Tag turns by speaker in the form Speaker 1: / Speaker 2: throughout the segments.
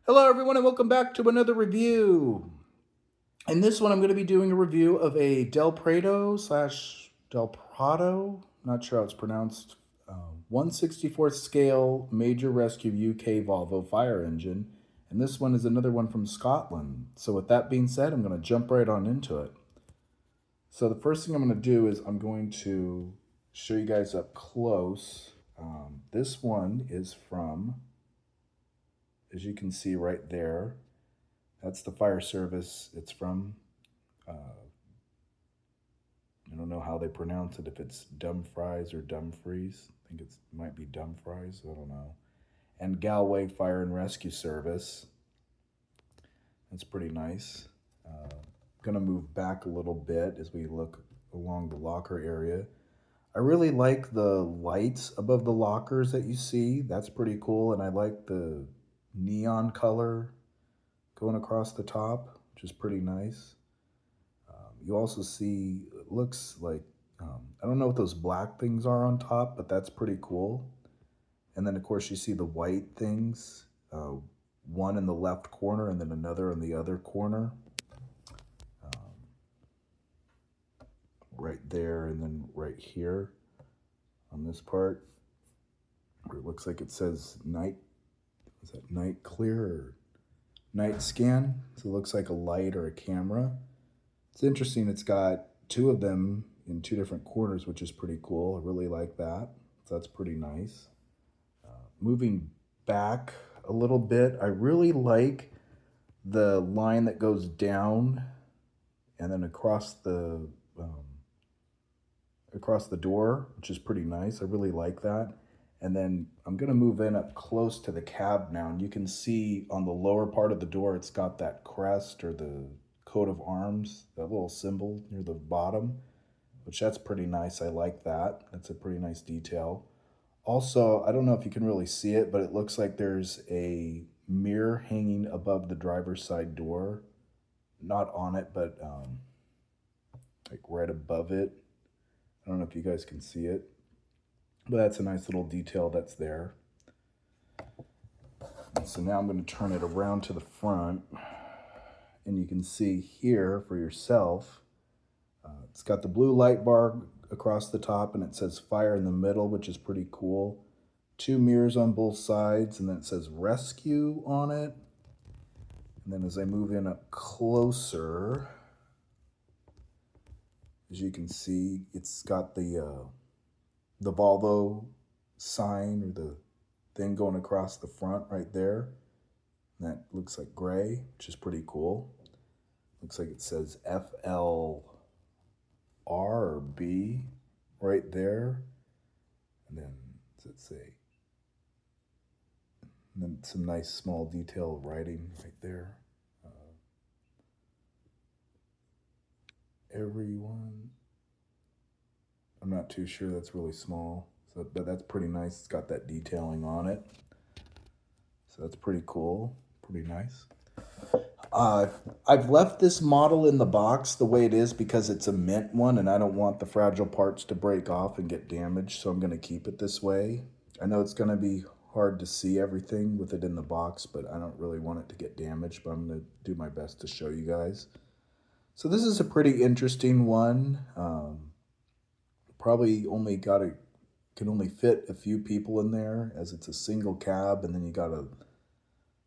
Speaker 1: Hello, everyone, and welcome back to another review. In this one, I'm going to be doing a review of a Del Prado slash Del Prado, not sure how it's pronounced, 1/64th scale major rescue UK Volvo fire engine. And this one is another one from Scotland. So, with that being said, I'm going to jump right on into it. So, the first thing I'm going to do is I'm going to show you guys up close. This one is from, as you can see right there, that's the fire service it's from. I don't know how they pronounce it, if it's Dumfries or Dumfries. I think it might be Dumfries. I don't know. And Galloway Fire and Rescue Service. That's pretty nice. Gonna move back a little bit as we look along the locker area. I really like the lights above the lockers that you see. That's pretty cool. And I like the neon color going across the top, which is pretty nice. You also see, it looks like, I don't know what those black things are on top, but that's pretty cool. And then, of course, you see the white things, one in the left corner and then another in the other corner, right there and then right here on this part, where it looks like it says night, is that night clear or night scan? So it looks like a light or a camera. It's interesting. It's got two of them in two different corners, which is pretty cool. I really like that. So that's pretty nice. Moving back a little bit, I really like the line that goes down and then um, across the door, which is pretty nice. I really like that. And then I'm gonna move in up close to the cab now, and you can see on the lower part of the door, it's got that crest or the coat of arms, that little symbol near the bottom, which that's pretty nice. I like that. That's a pretty nice detail. Also, I don't know if you can really see it, but it looks like there's a mirror hanging above the driver's side door. Not on it, but like right above it. I don't know if you guys can see it, but that's a nice little detail that's there. And so now I'm going to turn it around to the front, and you can see here for yourself, it's got the blue light bar across the top, and it says fire in the middle, which is pretty cool. Two mirrors on both sides, and then it says rescue on it. And then as I move in up closer, as you can see, it's got the Volvo sign or the thing going across the front right there. And that looks like gray, which is pretty cool. Looks like it says FLR or B right there. And then, does it say? And then some nice small detail writing right there. Everyone. I'm not too sure. That's really small. So, but that's pretty nice. It's got that detailing on it. So that's pretty cool. Pretty nice. Uh, I've left this model in the box the way it is because it's a mint one and I don't want the fragile parts to break off and get damaged, so I'm going to keep it this way. I know it's going to be hard to see everything with it in the box, but I don't really want it to get damaged, but I'm going to do my best to show you guys. So this is a pretty interesting one. Probably only can only fit a few people in there as it's a single cab, and then you got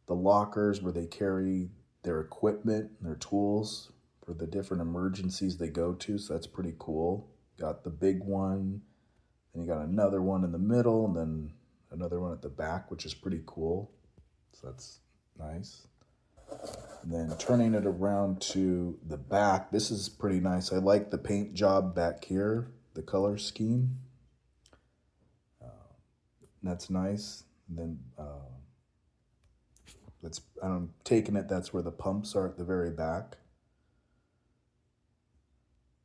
Speaker 1: the lockers where they carry their equipment and their tools for the different emergencies they go to. So that's pretty cool. Got the big one, then you got another one in the middle, and then another one at the back, which is pretty cool. So that's nice. And then turning it around to the back, this is pretty nice. I like the paint job back here, the color scheme. That's nice. And then I'm taking it, that's where the pumps are at the very back,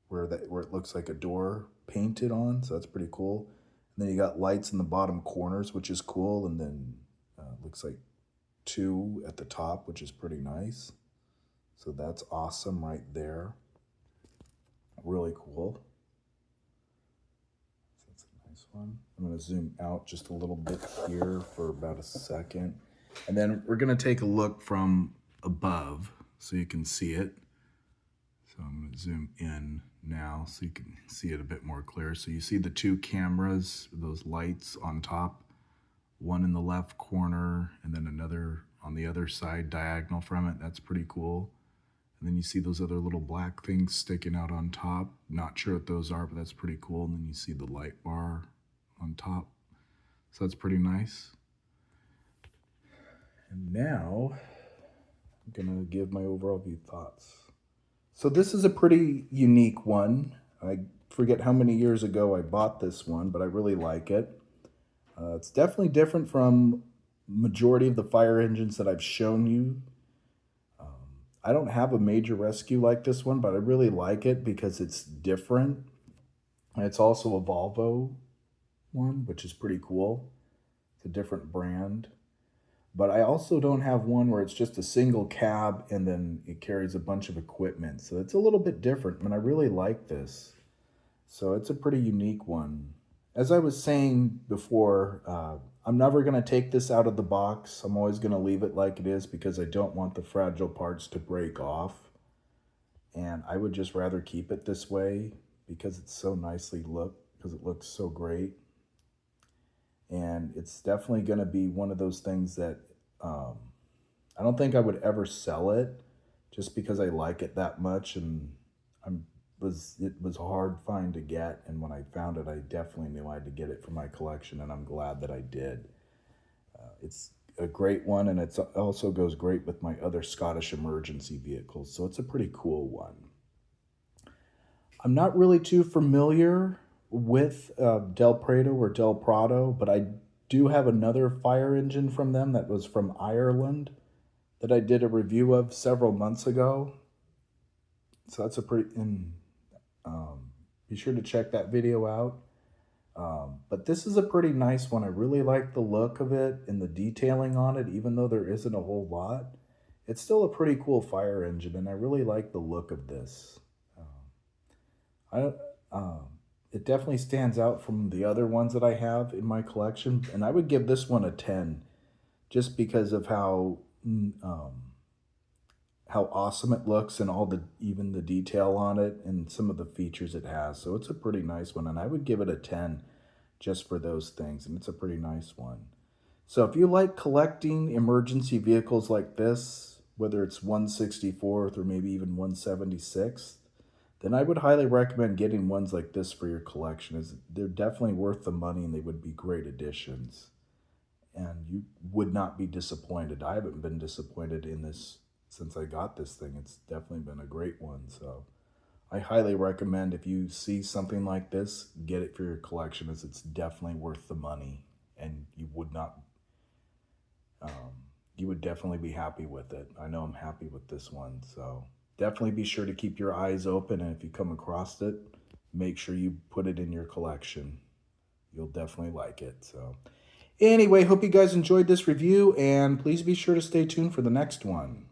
Speaker 1: where it looks like a door painted on. So that's pretty cool. And then you got lights in the bottom corners, which is cool. And then looks like two at the top, which is pretty nice. So that's awesome right there. Really cool. So that's a nice one. I'm going to zoom out just a little bit here for about a second. And then we're going to take a look from above so you can see it. So I'm going to zoom in now so you can see it a bit more clear. So you see the two cameras, those lights on top, one in the left corner and then another on the other side diagonal from it. That's pretty cool. And then you see those other little black things sticking out on top. Not sure what those are, but that's pretty cool. And then you see the light bar on top. So that's pretty nice. And now I'm gonna give my overall view thoughts. So this is a pretty unique one. I forget how many years ago I bought this one, but I really like it. It's definitely different from majority of the fire engines that I've shown you. I don't have a major rescue like this one, but I really like it because it's different. And it's also a Volvo one, which is pretty cool. It's a different brand. But I also don't have one where it's just a single cab and then it carries a bunch of equipment. So it's a little bit different, and I really like this. So it's a pretty unique one. As I was saying before, I'm never going to take this out of the box. I'm always going to leave it like it is because I don't want the fragile parts to break off. And I would just rather keep it this way because it's so nicely looked, because it looks so great. And it's definitely going to be one of those things that I don't think I would ever sell it just because I like it that much. And it was a hard find to get, and when I found it, I definitely knew I had to get it for my collection, and I'm glad that I did. It's a great one, and it also goes great with my other Scottish emergency vehicles, so it's a pretty cool one. I'm not really too familiar with Del Prado or Del Prado, but I do have another fire engine from them that was from Ireland that I did a review of several months ago. So that's a pretty... be sure to check that video out. But this is a pretty nice one. I really like the look of it and the detailing on it, even though there isn't a whole lot. It's still a pretty cool fire engine, and I really like the look of this. It definitely stands out from the other ones that I have in my collection, and I would give this one a 10, just because of how awesome it looks and even the detail on it and some of the features it has. So it's a pretty nice one, and I would give it a 10 just for those things, and it's a pretty nice one. So if you like collecting emergency vehicles like this, whether it's 164th or maybe even 176th, then I would highly recommend getting ones like this for your collection. They're definitely worth the money, and they would be great additions. And you would not be disappointed. I haven't been disappointed in this since I got this thing. It's definitely been a great one. So I highly recommend, if you see something like this, get it for your collection, as it's definitely worth the money, and you would definitely be happy with it. I know I'm happy with this one. So definitely be sure to keep your eyes open, and if you come across it, make sure you put it in your collection. You'll definitely like it. So anyway, hope you guys enjoyed this review, and please be sure to stay tuned for the next one.